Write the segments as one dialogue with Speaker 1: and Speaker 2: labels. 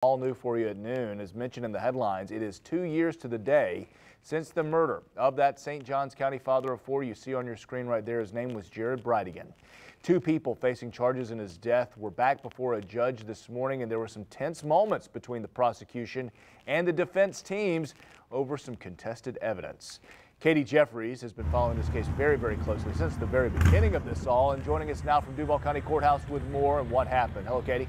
Speaker 1: All new for you at noon. As mentioned in the headlines, it is 2 years to the day since the murder of that St. Johns County father of four you see on your screen right there. His name was Jared Bridegan. Two people facing charges in his death were back before a judge this morning, and there were some tense moments between the prosecution and the defense teams over some contested evidence. Katie Jeffries has been following this case very, very closely since the very beginning of this all, and joining us now from Duval County Courthouse with more on what happened. Hello, Katie.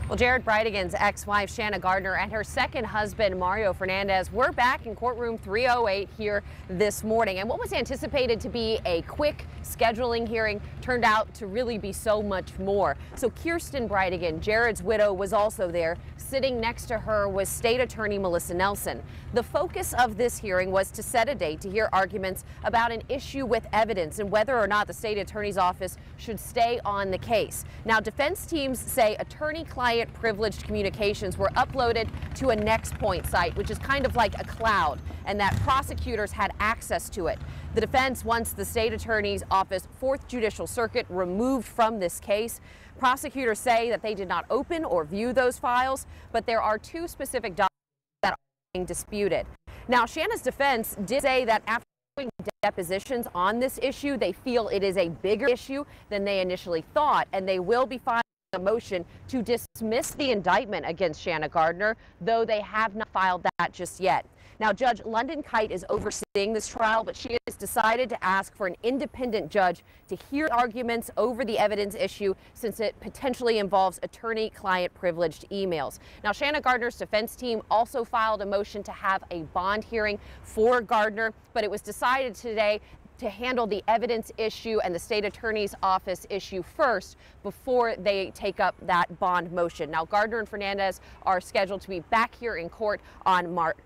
Speaker 2: Well, Jared Bridegan's ex-wife, Shanna Gardner, and her second husband, Mario Fernandez, were back in courtroom 308 here this morning. And what was anticipated to be a quick scheduling hearing turned out to really be so much more. So Kirsten Bridegan, Jared's widow, was also there. Sitting next to her was State Attorney Melissa Nelson. The focus of this hearing was to set a date to hear arguments about an issue with evidence and whether or not the state attorney's office should stay on the case. Now, defense teams say attorney-client privileged communications were uploaded to a Next Point site, which is kind of like a cloud, and that prosecutors had access to it. The defense wants the state attorney's office, 4th Judicial Circuit, removed from this case. Prosecutors say that they did not open or view those files, but there are two specific documents that are being disputed. Now, Shanna's defense did say that after doing depositions on this issue, they feel it is a bigger issue than they initially thought, and they will be filing a motion to dismiss the indictment against Shanna Gardner, though they have not filed that just yet. Now, Judge London Kite is overseeing this trial, but she has decided to ask for an independent judge to hear arguments over the evidence issue since it potentially involves attorney-client privileged emails. Now, Shanna Gardner's defense team also filed a motion to have a bond hearing for Gardner, but it was decided today to handle the evidence issue and the state attorney's office issue first before they take up that bond motion. Now, Gardner and Fernandez are scheduled to be back here in court on March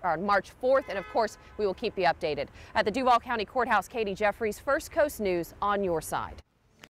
Speaker 2: 4th, and of course, we will keep you updated. At the Duval County Courthouse, Katie Jeffries, First Coast News on your side.